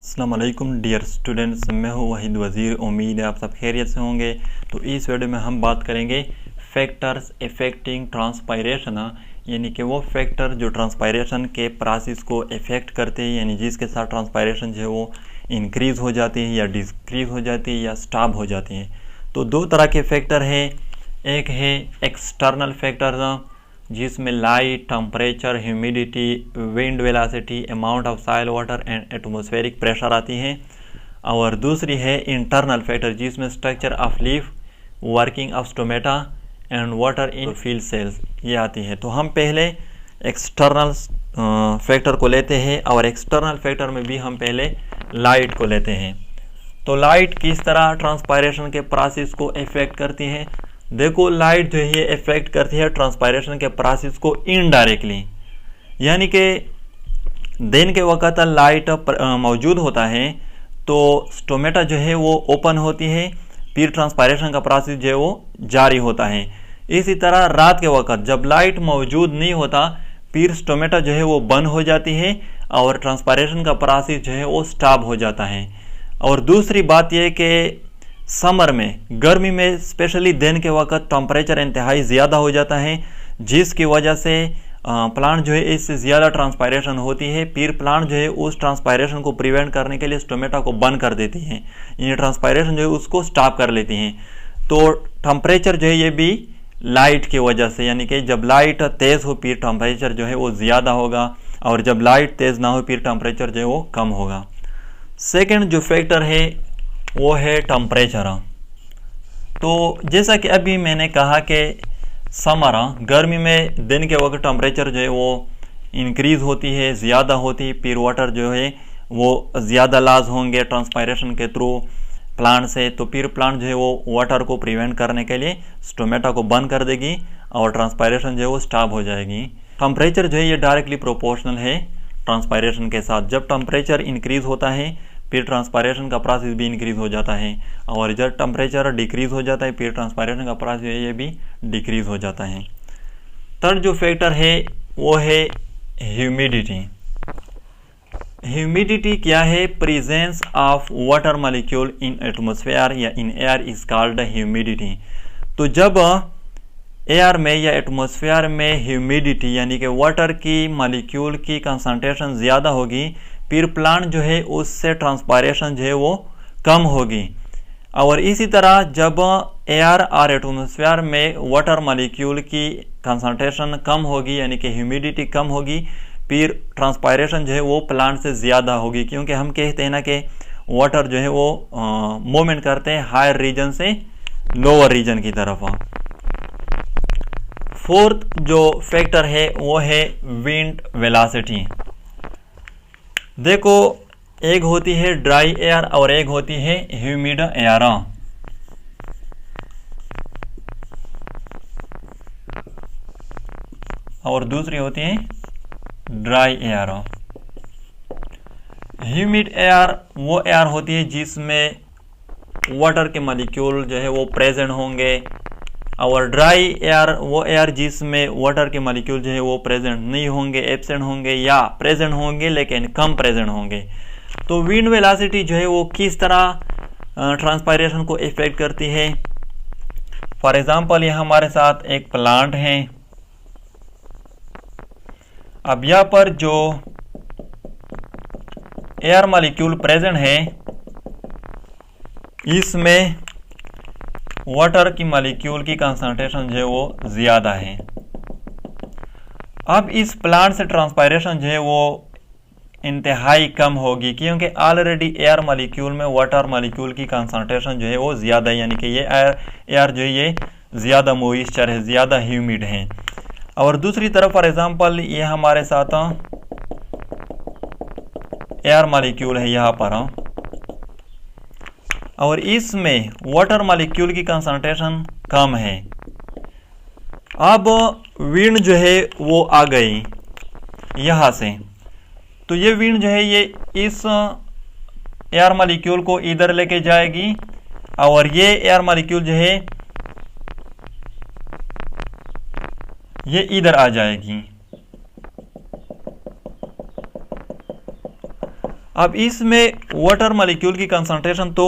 अस्सलाम वालेकुम dear students, मैं हूँ वहीद वज़ीर। उम्मीद है आप सब खैरियत से होंगे। तो इस वीडियो में हम बात करेंगे फैक्टर्स इफेक्टिंग ट्रांसपायरेशन, यानी कि वो फैक्टर जो ट्रांसपायरेशन के प्रोसेस को इफ़ेक्ट करते हैं, यानी जिसके साथ ट्रांसपायरेशन जो है वो इंक्रीज़ हो जाती है या डिक्रीज़ हो जाती है या स्टॉप हो जाती है। तो दो तरह के फैक्टर है, एक है एक्सटर्नल फैक्टर्स जिसमें light, temperature, humidity, wind velocity, amount of soil water and atmospheric pressure आती हैं। और दूसरी है इंटरनल फैक्टर जिसमें structure of leaf, working of stomata and water in field cells ये आती है। तो हम पहले एक्सटर्नल फैक्टर को लेते हैं और एक्सटर्नल फैक्टर में भी हम पहले लाइट को लेते हैं। तो लाइट किस तरह ट्रांसपायरेशन के प्रोसेस को इफेक्ट करती है। देखो, लाइट जो है ये इफेक्ट करती है ट्रांसपायरेशन के प्रोसेस को इनडायरेक्टली, यानी कि दिन के वक्त लाइट मौजूद होता है तो स्टोमेटा जो है वो ओपन होती है, फिर ट्रांसपायरेशन का प्रोसेस जो है वो जारी होता है। इसी तरह रात के वक्त जब लाइट मौजूद नहीं होता फिर स्टोमेटा जो है वो बंद हो जाती है और ट्रांसपायरेशन का प्रोसेस जो है वो स्टॉप हो जाता है। और दूसरी बात यह कि समर में, गर्मी में स्पेशली दिन के वक्त टेम्परेचर इंतहाई ज़्यादा हो जाता है, जिसकी वजह से प्लांट जो है इससे ज़्यादा ट्रांसपायरेशन होती है। फिर प्लांट जो है उस ट्रांसपायरेशन को प्रिवेंट करने के लिए स्टोमेटा को बंद कर देती है, यानी ट्रांसपायरेशन जो है उसको स्टॉप कर लेती हैं। तो टेम्परेचर जो है ये भी लाइट की वजह से, यानी कि जब लाइट तेज़ हो फिर टेम्परेचर जो है वो ज़्यादा होगा और जब लाइट तेज़ ना हो फिर टेम्परेचर जो है वो कम होगा। सेकेंड जो फैक्टर है वो है टेम्परेचर। तो जैसा कि अभी मैंने कहा कि समर, गर्मी में दिन के वक्त टेम्परेचर जो है वो इंक्रीज़ होती है, ज़्यादा होती है, फिर वाटर जो है वो ज़्यादा लॉस होंगे ट्रांसपायरेशन के थ्रू प्लांट से। तो फिर प्लांट जो है वो वाटर को प्रिवेंट करने के लिए स्टोमेटा को बंद कर देगी और ट्रांसपायरेशन जो है वो स्टॉप हो जाएगी। टेम्परेचर जो है ये डायरेक्टली प्रोपोर्शनल है ट्रांसपायरेशन के साथ। जब टेम्परेचर इंक्रीज़ होता है फिर ट्रांसपायरेशन का प्रोसेस भी इंक्रीज़ हो जाता है, और जब टेम्परेचर डिक्रीज़ हो जाता है फिर ट्रांसपायरेशन का प्रोसेस ये भी डिक्रीज़ हो जाता है। थर्ड जो फैक्टर है वो है ह्यूमिडिटी। ह्यूमिडिटी क्या है? Presence of water molecule in atmosphere या in air is called humidity. तो जब एयर में या एटमॉस्फेयर में ह्यूमिडिटी यानी कि वाटर की मॉलिक्यूल की कंसंट्रेशन ज़्यादा होगी फिर प्लांट जो है उससे ट्रांसपायरेशन जो है वो कम होगी। और इसी तरह जब एयर और एटमॉस्फेयर में वाटर मॉलिक्यूल की कंसंट्रेशन कम होगी यानी कि ह्यूमिडिटी कम होगी फिर ट्रांसपायरेशन जो है वो प्लांट से ज़्यादा होगी, क्योंकि हम कहते हैं ना कि वाटर जो है वो मूवमेंट करते हैं हायर रीजन से लोअर रीजन की तरफ। फोर्थ जो फैक्टर है वो है विंड वेलोसिटी। देखो, एक होती है ड्राई एयर और एक होती है ह्यूमिड एयर। और दूसरी होती है ड्राई एयर। ह्यूमिड एयर वो एयर होती है जिसमें वाटर के मॉलिक्यूल जो है वो प्रेजेंट होंगे, और ड्राई एयर वो एयर जिसमें वाटर के मॉलिक्यूल जो है वो प्रेजेंट नहीं होंगे, एब्सेंट होंगे या प्रेजेंट होंगे लेकिन कम प्रेजेंट होंगे। तो विंड वेलोसिटी जो है वो किस तरह ट्रांसपायरेशन को इफेक्ट करती है। फॉर एग्जांपल ये हमारे साथ एक प्लांट है। अब यहाँ पर जो एयर मॉलिक्यूल प्रेजेंट है इसमें वाटर की मॉलिक्यूल की कंसंट्रेशन जो है वो ज़्यादा है। अब इस प्लांट से ट्रांसपायरेशन जो है वो इंतहाई कम होगी, क्योंकि ऑलरेडी एयर मॉलिक्यूल में वाटर मॉलिक्यूल की कंसंट्रेशन जो है वो ज़्यादा है, यानी कि ये एयर जो है ये ज़्यादा मॉइस्चर है, ज़्यादा ह्यूमिड है। और दूसरी तरफ फॉर एग्जांपल ये हमारे साथ एयर मॉलिक्यूल है यहाँ पर, और इसमें वाटर मॉलिक्यूल की कंसंट्रेशन कम है। अब विंड जो है वो आ गई यहाँ से, तो ये विंड जो है ये इस एयर मॉलिक्यूल को इधर लेके जाएगी और ये एयर मॉलिक्यूल जो है ये इधर आ जाएगी। अब इसमें वाटर मॉलिक्यूल की कंसंट्रेशन तो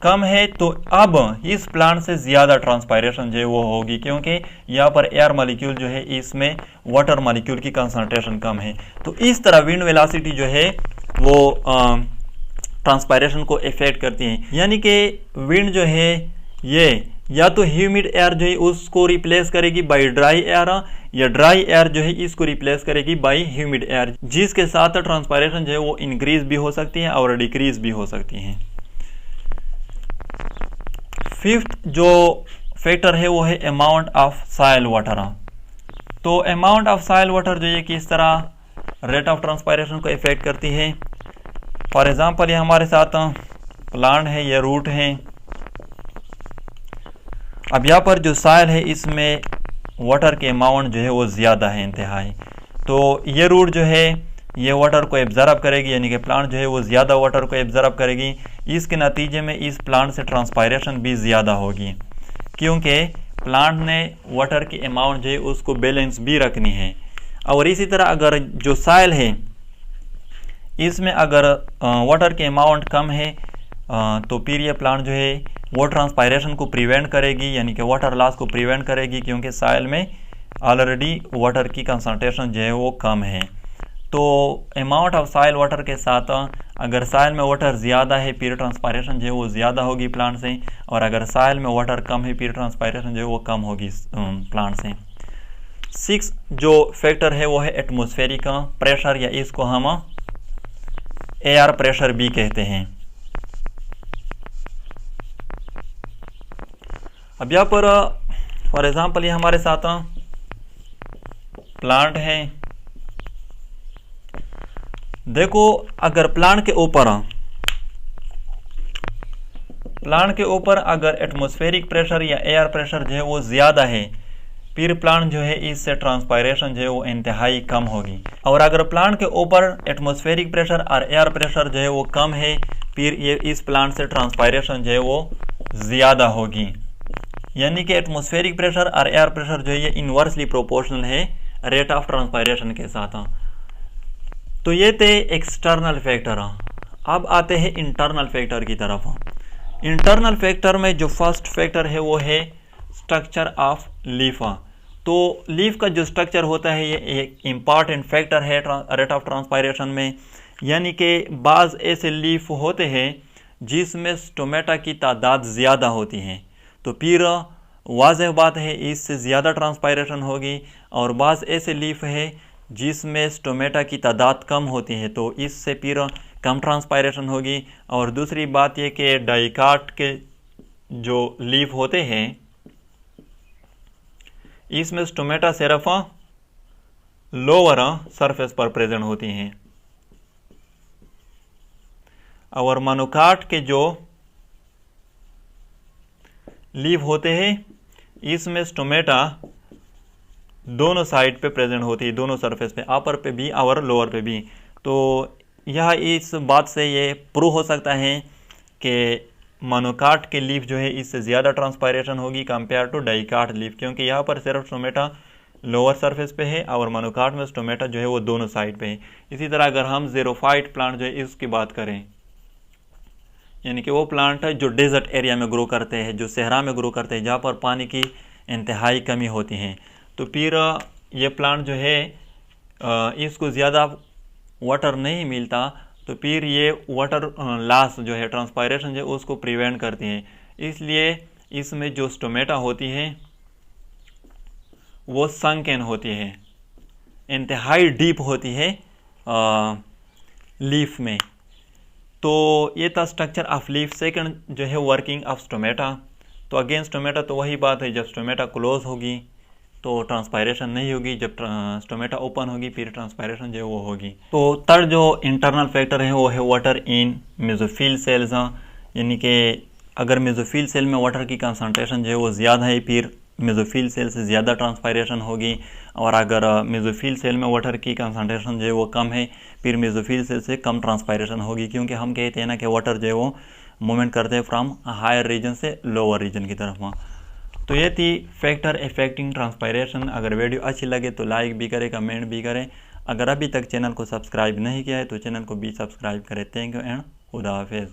कम है, तो अब इस प्लांट से ज़्यादा ट्रांसपायरेशन जो है वो होगी, क्योंकि यहाँ पर एयर मॉलिक्यूल जो है, इसमें वाटर मॉलिक्यूल की कंसंट्रेशन कम है। तो इस तरह विंड वेलोसिटी जो है वो ट्रांसपायरेशन को इफेक्ट करती है। यानी कि विंड जो है ये या तो ह्यूमिड एयर जो है उसको रिप्लेस करेगी बाय ड्राई एयर, या ड्राई एयर जो है इसको रिप्लेस करेगी बाय ह्यूमिड एयर, जिसके साथ ट्रांसपायरेशन जो है वो इंक्रीज भी हो सकती है और डिक्रीज भी हो सकती है। फिफ्थ जो फैक्टर है वो है अमाउंट ऑफ सॉइल वाटर। तो अमाउंट ऑफ सॉइल वाटर जो है किस तरह रेट ऑफ ट्रांसपायरेशन को इफेक्ट करती है। फॉर एग्जांपल ये हमारे साथ प्लांट है, ये रूट है। अब यहाँ पर जो सॉइल है इसमें वाटर के अमाउंट जो है वो ज़्यादा है इंतहाई, तो ये रूट जो है ये वाटर को एब्जॉर्ब करेगी, यानी कि प्लांट जो है वो ज़्यादा वाटर को एब्जॉर्ब करेगी। इसके नतीजे में इस प्लांट से ट्रांसपायरेशन भी ज़्यादा होगी, क्योंकि प्लांट ने वाटर की अमाउंट जो है उसको बैलेंस भी रखनी है। और इसी तरह अगर जो सॉइल है इसमें अगर वाटर के अमाउंट कम है तो फिर ये प्लांट जो है वो ट्रांसपायरेशन को प्रिवेंट करेगी, यानी कि वाटर लॉस को प्रिवेंट करेगी, क्योंकि सॉइल में ऑलरेडी वाटर की कंसंट्रेशन जो है वो कम है। तो अमाउंट ऑफ सॉइल वाटर के साथ अगर सॉइल में वाटर ज़्यादा है फिर ट्रांसपायरेशन जो है वो ज़्यादा होगी प्लांट से, और अगर सॉइल में वाटर कम है फिर ट्रांसपायरेशन जो है वो कम होगी प्लांट से। 6 जो फैक्टर है वो है एटमॉस्फेरिक प्रेशर, या इसको हम एयर प्रेशर भी कहते हैं। अब यहाँ पर फॉर एग्जांपल ये हमारे साथ प्लांट है। देखो अगर प्लांट के ऊपर अगर एटमॉस्फेरिक प्रेशर या एयर प्रेशर जो है वो ज़्यादा है, फिर प्लांट जो है इससे ट्रांसपायरेशन जो है वो इंतहाई कम होगी। और अगर प्लांट के ऊपर एटमॉस्फेरिक प्रेशर और एयर प्रेशर जो है वो कम है, फिर ये इस प्लांट से ट्रांसपायरेशन जो है वो ज़्यादा होगी। यानी कि एटमॉस्फेरिक प्रेशर और एयर प्रेशर जो है ये इनवर्सली प्रोपोर्शनल है रेट ऑफ ट्रांसपायरेशन के साथ। तो ये थे एक्सटर्नल फैक्टर। अब आते हैं इंटरनल फैक्टर की तरफ। इंटरनल फैक्टर में जो फर्स्ट फैक्टर है वो है स्ट्रक्चर ऑफ लीफ। तो लीफ का जो स्ट्रक्चर होता है ये एक इम्पॉर्टेंट फैक्टर है रेट ऑफ ट्रांसपायरेशन में। यानी कि बाज़ ऐसे लीफ होते हैं जिसमें स्टोमेटा की तादाद ज़्यादा होती है, तो फिर वाज़ेह बात है इससे ज़्यादा ट्रांसपायरेशन होगी। और बाज़ ऐसे लीफ है जिसमें स्टोमेटा की तादाद कम होती है, तो इससे फिर कम ट्रांसपायरेशन होगी। और दूसरी बात यह कि डाइकाट के जो लीफ होते हैं इसमें स्टोमेटा सिर्फ लोअर सरफेस पर प्रेजेंट होती हैं, और मोनोकाट के जो लीफ होते हैं इसमें स्टोमेटा दोनों साइड पे प्रेजेंट होती है, दोनों सरफेस पे, अपर पे भी और लोअर पे भी। तो यह इस बात से ये प्रूव हो सकता है कि मोनोकाट के लीफ जो है इससे ज़्यादा ट्रांसपायरेशन होगी कंपेयर टू डाइकाट लीफ, क्योंकि यहाँ पर सिर्फ स्टोमेटा लोअर सरफेस पे है और मोनोकाट में स्टोमेटा जो है वो दोनों साइड पे है। इसी तरह अगर हम ज़ेरोफाइट प्लांट जो है इसकी बात करें, यानी कि वो प्लांट है जो डेजर्ट एरिया में ग्रो करते हैं, जो सहरा में ग्रो करते हैं, जहाँ पर पानी की इंतहाई कमी होती है, तो फिर ये प्लांट जो है इसको ज़्यादा वाटर नहीं मिलता, तो फिर ये वाटर लॉस जो है ट्रांसपायरेशन जो है उसको प्रिवेंट करती है। इसलिए इसमें जो स्टोमेटा होती है वो संकेन होती है, इंतहाई डीप होती है लीफ में। तो ये था स्ट्रक्चर ऑफ लीफ। सेकंड जो है वर्किंग ऑफ स्टोमेटा। तो अगेन स्टोमेटा तो वही बात है, जब स्टोमेटा क्लोज होगी तो ट्रांसपायरेशन नहीं होगी, जब स्टोमेटा ओपन होगी फिर ट्रांसपायरेशन जो है वो होगी। तो थर्ड जो इंटरनल फैक्टर है वो है वाटर इन मेसोफिल सेल्स। यानी कि अगर मेसोफिल सेल में वाटर की कंसंट्रेशन जो है वो ज़्यादा है फिर मेसोफिल सेल से ज़्यादा ट्रांसपायरेशन होगी, और अगर मेसोफिल सेल में वाटर की कंसंट्रेशन जो है वो कम है फिर मेसोफिल सेल से कम ट्रांसपायरेशन होगी, क्योंकि हम कहते हैं ना कि वाटर जो है वो मूवमेंट करते हैं फ्रॉम हायर रीजन से लोअर रीजन की तरफ। तो ये थी फैक्टर इफेक्टिंग ट्रांसपायरेशन। अगर वीडियो अच्छी लगे तो लाइक भी करें, कमेंट भी करें, अगर अभी तक चैनल को सब्सक्राइब नहीं किया है तो चैनल को भी सब्सक्राइब करें। थैंक यू एंड खुदा हाफिज़।